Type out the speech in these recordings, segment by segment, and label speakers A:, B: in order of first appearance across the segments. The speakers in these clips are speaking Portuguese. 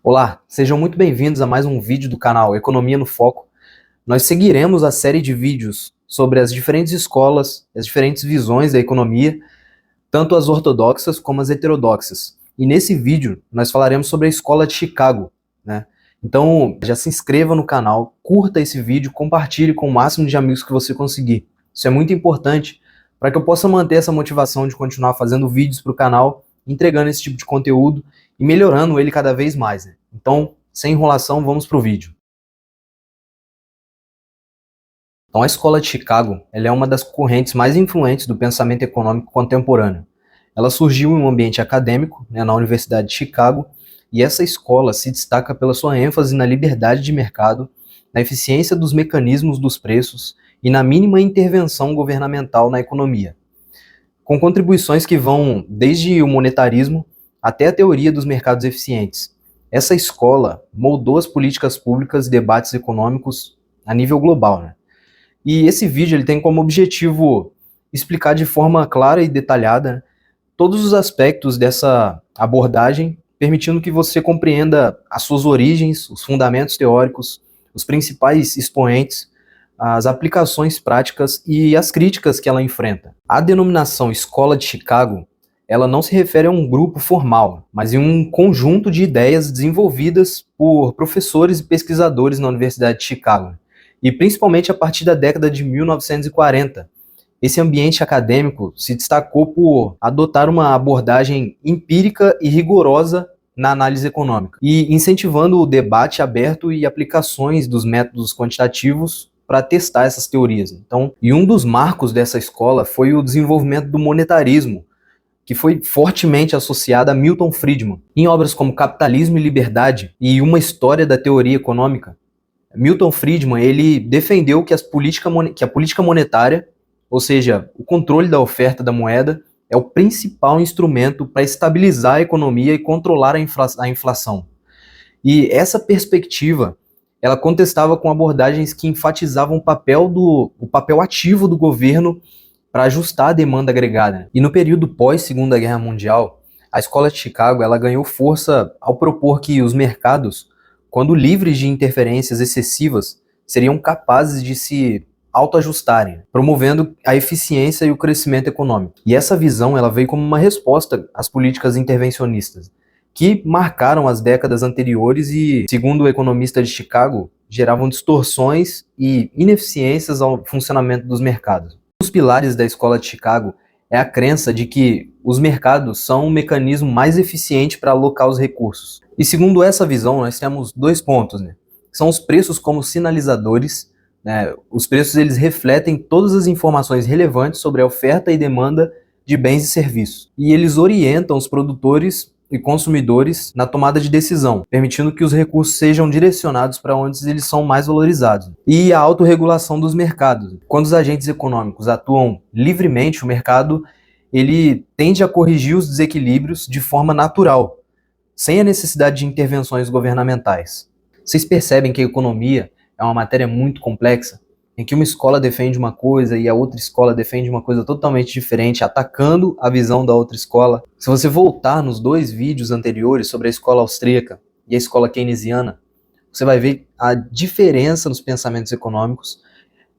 A: Olá, sejam muito bem-vindos a mais um vídeo do canal Economia no Foco. Nós seguiremos a série de vídeos sobre as diferentes escolas, as diferentes visões da economia, tanto as ortodoxas como as heterodoxas. E nesse vídeo nós falaremos sobre a escola de Chicago, né? Então já se inscreva no canal, curta esse vídeo, compartilhe com o máximo de amigos que você conseguir. Isso é muito importante para que eu possa manter essa motivação de continuar fazendo vídeos para o canal, entregando esse tipo de conteúdo e melhorando ele cada vez mais, né? Então, sem enrolação, vamos para o vídeo. Então, a escola de Chicago, ela é uma das correntes mais influentes do pensamento econômico contemporâneo. Ela surgiu em um ambiente acadêmico, né, na Universidade de Chicago, e essa escola se destaca pela sua ênfase na liberdade de mercado, na eficiência dos mecanismos dos preços e na mínima intervenção governamental na economia, com contribuições que vão desde o monetarismo até a teoria dos mercados eficientes. Essa escola moldou as políticas públicas e debates econômicos a nível global, né? E esse vídeo ele tem como objetivo explicar de forma clara e detalhada, né, todos os aspectos dessa abordagem, permitindo que você compreenda as suas origens, os fundamentos teóricos, os principais expoentes, as aplicações práticas e as críticas que ela enfrenta. A denominação Escola de Chicago, ela não se refere a um grupo formal, mas em um conjunto de ideias desenvolvidas por professores e pesquisadores na Universidade de Chicago, e principalmente a partir da década de 1940. Esse ambiente acadêmico se destacou por adotar uma abordagem empírica e rigorosa na análise econômica, e incentivando o debate aberto e aplicações dos métodos quantitativos para testar essas teorias. Então, e um dos marcos dessa escola foi o desenvolvimento do monetarismo, que foi fortemente associado a Milton Friedman. Em obras como Capitalismo e Liberdade e Uma História da Teoria Econômica, Milton Friedman ele defendeu que a política monetária, ou seja, o controle da oferta da moeda, é o principal instrumento para estabilizar a economia e controlar a inflação. E essa perspectiva, ela contestava com abordagens que enfatizavam o papel ativo do governo para ajustar a demanda agregada. E no período pós-Segunda Guerra Mundial, a Escola de Chicago ela ganhou força ao propor que os mercados, quando livres de interferências excessivas, seriam capazes de se autoajustarem, promovendo a eficiência e o crescimento econômico. E essa visão ela veio como uma resposta às políticas intervencionistas, que marcaram as décadas anteriores e, segundo o economista de Chicago, geravam distorções e ineficiências ao funcionamento dos mercados. Um dos pilares da Escola de Chicago é a crença de que os mercados são um mecanismo mais eficiente para alocar os recursos. E segundo essa visão, nós temos dois pontos, né? São os preços como sinalizadores, né? Os preços eles refletem todas as informações relevantes sobre a oferta e demanda de bens e serviços. E eles orientam os produtores e consumidores na tomada de decisão, permitindo que os recursos sejam direcionados para onde eles são mais valorizados. E a autorregulação dos mercados. Quando os agentes econômicos atuam livremente, o mercado ele tende a corrigir os desequilíbrios de forma natural, sem a necessidade de intervenções governamentais. Vocês percebem que a economia é uma matéria muito complexa, em que uma escola defende uma coisa e a outra escola defende uma coisa totalmente diferente, atacando a visão da outra escola. Se você voltar nos dois vídeos anteriores sobre a escola austríaca e a escola keynesiana, você vai ver a diferença nos pensamentos econômicos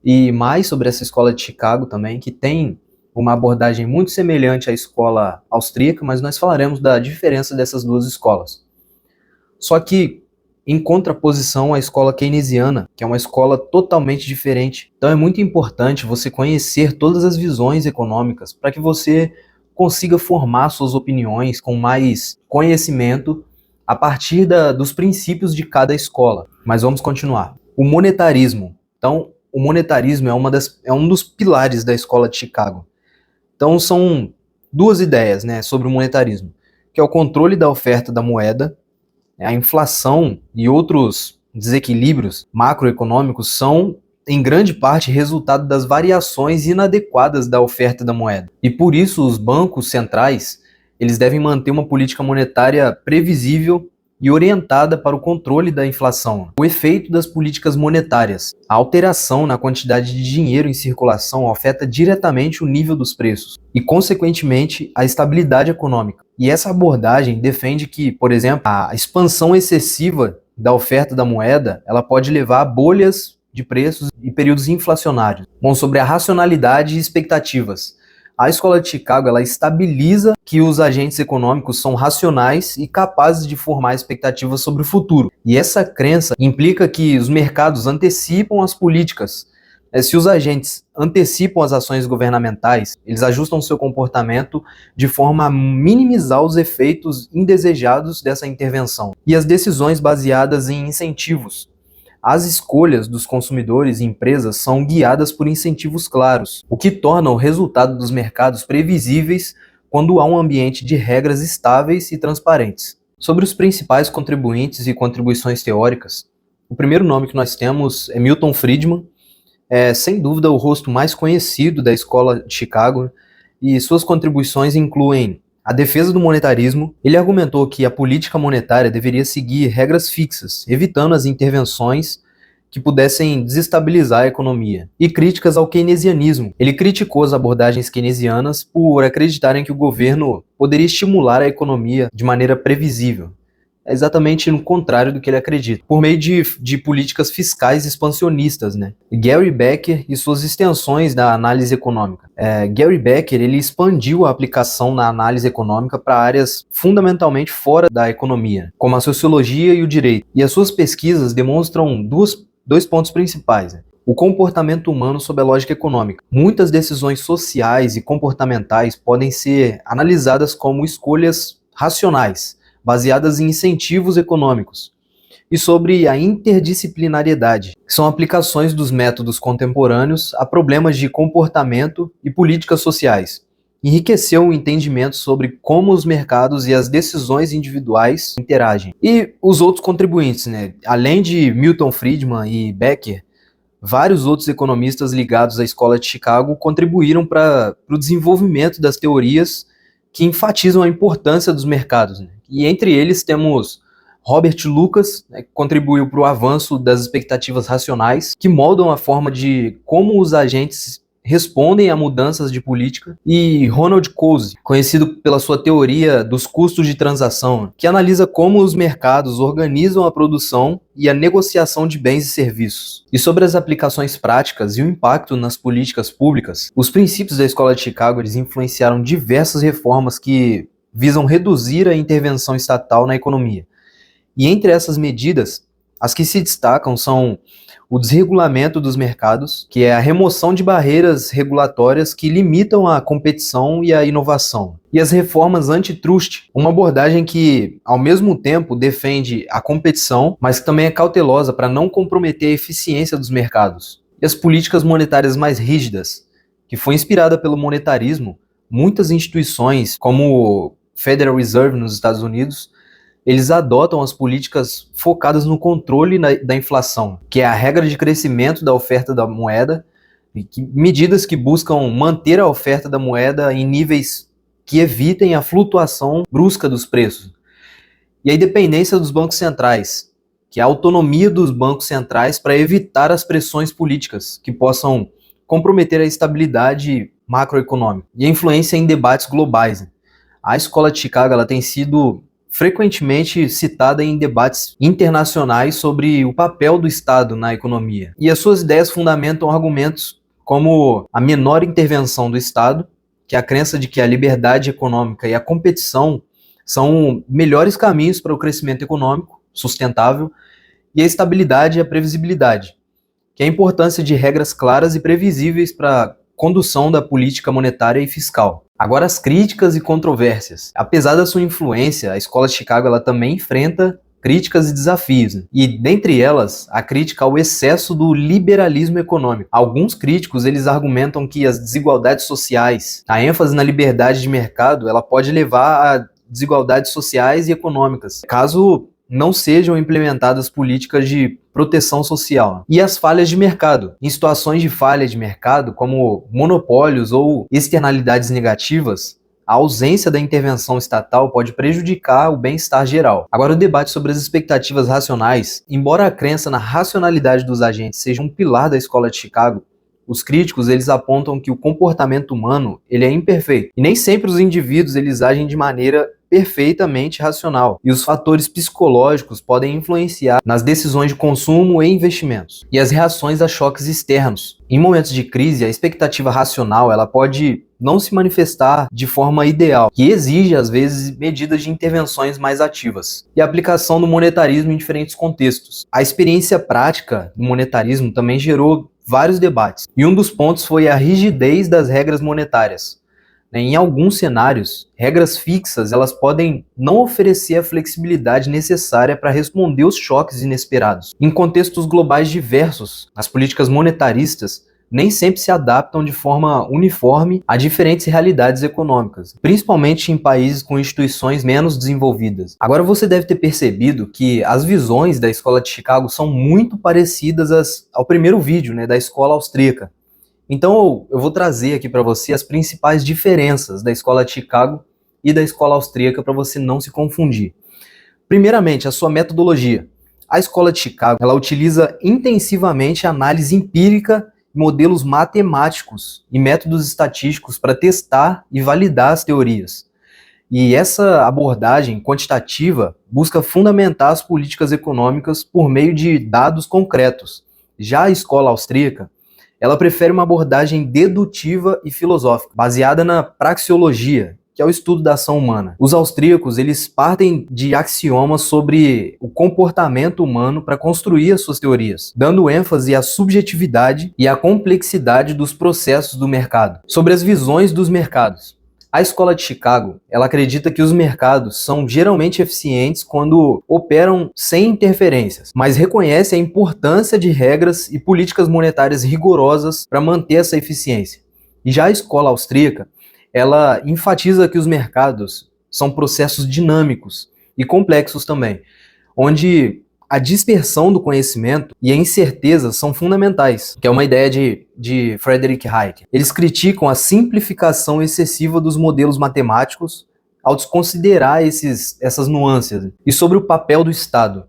A: e mais sobre essa escola de Chicago também, que tem uma abordagem muito semelhante à escola austríaca, mas nós falaremos da diferença dessas duas escolas. Só que em contraposição à escola keynesiana, que é uma escola totalmente diferente. Então é muito importante você conhecer todas as visões econômicas para que você consiga formar suas opiniões com mais conhecimento a partir dos princípios de cada escola. Mas vamos continuar. O monetarismo. Então, o monetarismo é um dos pilares da escola de Chicago. Então são duas ideias, né, sobre o monetarismo, que é o controle da oferta da moeda. A inflação e outros desequilíbrios macroeconômicos são, em grande parte, resultado das variações inadequadas da oferta da moeda. E por isso os bancos centrais eles devem manter uma política monetária previsível e orientada para o controle da inflação. O efeito das políticas monetárias. A alteração na quantidade de dinheiro em circulação afeta diretamente o nível dos preços e, consequentemente, a estabilidade econômica. E essa abordagem defende que, por exemplo, a expansão excessiva da oferta da moeda, ela pode levar a bolhas de preços e períodos inflacionários. Bom, sobre a racionalidade e expectativas. A escola de Chicago, ela estabiliza que os agentes econômicos são racionais e capazes de formar expectativas sobre o futuro. E essa crença implica que os mercados antecipam as políticas. Se os agentes antecipam as ações governamentais, eles ajustam seu comportamento de forma a minimizar os efeitos indesejados dessa intervenção. E as decisões baseadas em incentivos. As escolhas dos consumidores e empresas são guiadas por incentivos claros, o que torna o resultado dos mercados previsíveis quando há um ambiente de regras estáveis e transparentes. Sobre os principais contribuintes e contribuições teóricas, o primeiro nome que nós temos é Milton Friedman, sem dúvida o rosto mais conhecido da escola de Chicago, e suas contribuições incluem a defesa do monetarismo. Ele argumentou que a política monetária deveria seguir regras fixas, evitando as intervenções que pudessem desestabilizar a economia. E críticas ao keynesianismo. Ele criticou as abordagens keynesianas por acreditarem que o governo poderia estimular a economia de maneira previsível. É exatamente no contrário do que ele acredita, por meio de políticas fiscais expansionistas, né? Gary Becker e suas extensões da análise econômica. Gary Becker, ele expandiu a aplicação na análise econômica para áreas fundamentalmente fora da economia, como a sociologia e o direito. E as suas pesquisas demonstram dois pontos principais, né? O comportamento humano sob a lógica econômica. Muitas decisões sociais e comportamentais podem ser analisadas como escolhas racionais, baseadas em incentivos econômicos, e sobre a interdisciplinariedade, que são aplicações dos métodos contemporâneos a problemas de comportamento e políticas sociais. Enriqueceu o entendimento sobre como os mercados e as decisões individuais interagem. E os outros contribuintes, né? Além de Milton Friedman e Becker, vários outros economistas ligados à escola de Chicago contribuíram para o desenvolvimento das teorias que enfatizam a importância dos mercados, né? E entre eles temos Robert Lucas, né, que contribuiu para o avanço das expectativas racionais, que moldam a forma de como os agentes respondem a mudanças de política, e Ronald Coase, conhecido pela sua teoria dos custos de transação, que analisa como os mercados organizam a produção e a negociação de bens e serviços. E sobre as aplicações práticas e o impacto nas políticas públicas, os princípios da Escola de Chicago eles influenciaram diversas reformas que visam reduzir a intervenção estatal na economia. E entre essas medidas, as que se destacam são o desregulamento dos mercados, que é a remoção de barreiras regulatórias que limitam a competição e a inovação. E as reformas antitrust, uma abordagem que, ao mesmo tempo, defende a competição, mas que também é cautelosa para não comprometer a eficiência dos mercados. E as políticas monetárias mais rígidas, que foi inspirada pelo monetarismo. Muitas instituições, como o Federal Reserve nos Estados Unidos, eles adotam as políticas focadas no controle da inflação, que é a regra de crescimento da oferta da moeda, e medidas que buscam manter a oferta da moeda em níveis que evitem a flutuação brusca dos preços. E a independência dos bancos centrais, que é a autonomia dos bancos centrais para evitar as pressões políticas que possam comprometer a estabilidade macroeconômica e a influência em debates globais. A Escola de Chicago ela tem sido frequentemente citada em debates internacionais sobre o papel do Estado na economia. E as suas ideias fundamentam argumentos como a menor intervenção do Estado, que é a crença de que a liberdade econômica e a competição são melhores caminhos para o crescimento econômico sustentável, e a estabilidade e a previsibilidade, que é a importância de regras claras e previsíveis para a condução da política monetária e fiscal. Agora, as críticas e controvérsias. Apesar da sua influência, a Escola de Chicago ela também enfrenta críticas e desafios, né? E dentre elas, a crítica ao excesso do liberalismo econômico. Alguns críticos eles argumentam que as desigualdades sociais, a ênfase na liberdade de mercado, ela pode levar a desigualdades sociais e econômicas, caso não sejam implementadas políticas de proteção social. E as falhas de mercado. Em situações de falha de mercado, como monopólios ou externalidades negativas, a ausência da intervenção estatal pode prejudicar o bem-estar geral. Agora, o debate sobre as expectativas racionais, embora a crença na racionalidade dos agentes seja um pilar da Escola de Chicago, os críticos eles apontam que o comportamento humano ele é imperfeito. E nem sempre os indivíduos eles agem de maneira perfeitamente racional, e os fatores psicológicos podem influenciar nas decisões de consumo e investimentos, e as reações a choques externos. Em momentos de crise, a expectativa racional ela pode não se manifestar de forma ideal, que exige, às vezes, medidas de intervenções mais ativas, e a aplicação do monetarismo em diferentes contextos. A experiência prática do monetarismo também gerou vários debates, e um dos pontos foi a rigidez das regras monetárias. Em alguns cenários, regras fixas elas podem não oferecer a flexibilidade necessária para responder aos choques inesperados. Em contextos globais diversos, as políticas monetaristas nem sempre se adaptam de forma uniforme a diferentes realidades econômicas, principalmente em países com instituições menos desenvolvidas. Agora você deve ter percebido que as visões da Escola de Chicago são muito parecidas ao primeiro vídeo, da Escola Austríaca. Então eu vou trazer aqui para você as principais diferenças da Escola de Chicago e da Escola Austríaca para você não se confundir. Primeiramente, a sua metodologia. A Escola de Chicago ela utiliza intensivamente análise empírica, modelos matemáticos e métodos estatísticos para testar e validar as teorias. E essa abordagem quantitativa busca fundamentar as políticas econômicas por meio de dados concretos. Já a Escola Austríaca ela prefere uma abordagem dedutiva e filosófica, baseada na praxeologia, que é o estudo da ação humana. Os austríacos, eles partem de axiomas sobre o comportamento humano para construir as suas teorias, dando ênfase à subjetividade e à complexidade dos processos do mercado. Sobre as visões dos mercados. A Escola de Chicago, ela acredita que os mercados são geralmente eficientes quando operam sem interferências, mas reconhece a importância de regras e políticas monetárias rigorosas para manter essa eficiência. E já a Escola Austríaca, ela enfatiza que os mercados são processos dinâmicos e complexos também, onde a dispersão do conhecimento e a incerteza são fundamentais, que é uma ideia de Friedrich Hayek. Eles criticam a simplificação excessiva dos modelos matemáticos ao desconsiderar essas nuances. E sobre o papel do Estado.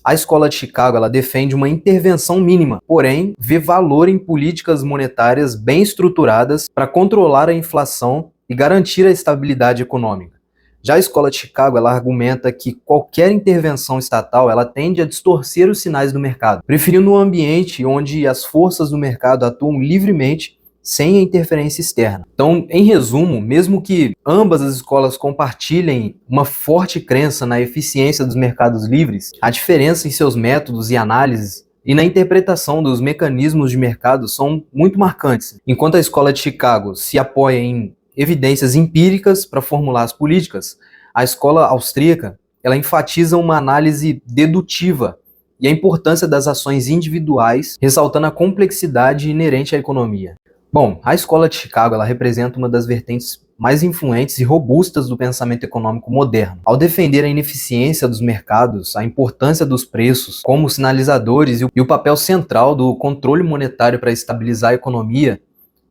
A: A Escola de Chicago ela defende uma intervenção mínima, porém vê valor em políticas monetárias bem estruturadas para controlar a inflação e garantir a estabilidade econômica. Já a Escola de Chicago ela argumenta que qualquer intervenção estatal ela tende a distorcer os sinais do mercado, preferindo um ambiente onde as forças do mercado atuam livremente sem a interferência externa. Então, em resumo, mesmo que ambas as escolas compartilhem uma forte crença na eficiência dos mercados livres, a diferença em seus métodos e análises e na interpretação dos mecanismos de mercado são muito marcantes. Enquanto a Escola de Chicago se apoia em evidências empíricas para formular as políticas, a Escola Austríaca ela enfatiza uma análise dedutiva e a importância das ações individuais, ressaltando a complexidade inerente à economia. Bom, a Escola de Chicago ela representa uma das vertentes mais influentes e robustas do pensamento econômico moderno. Ao defender a ineficiência dos mercados, a importância dos preços como sinalizadores e o papel central do controle monetário para estabilizar a economia,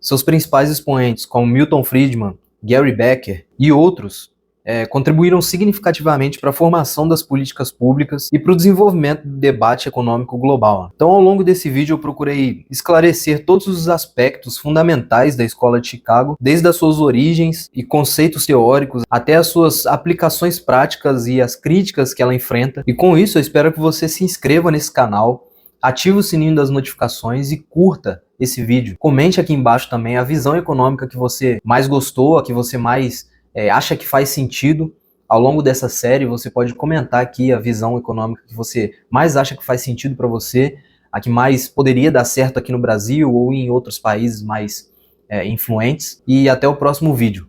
A: seus principais expoentes, como Milton Friedman, Gary Becker e outros, contribuíram significativamente para a formação das políticas públicas e para o desenvolvimento do debate econômico global. Então, ao longo desse vídeo, eu procurei esclarecer todos os aspectos fundamentais da Escola de Chicago, desde as suas origens e conceitos teóricos até as suas aplicações práticas e as críticas que ela enfrenta. E com isso, eu espero que você se inscreva nesse canal, ative o sininho das notificações e curta esse vídeo. Comente aqui embaixo também a visão econômica que você mais gostou, a que você mais acha que faz sentido. Ao longo dessa série, você pode comentar aqui a visão econômica que você mais acha que faz sentido para você, a que mais poderia dar certo aqui no Brasil ou em outros países mais influentes. E até o próximo vídeo.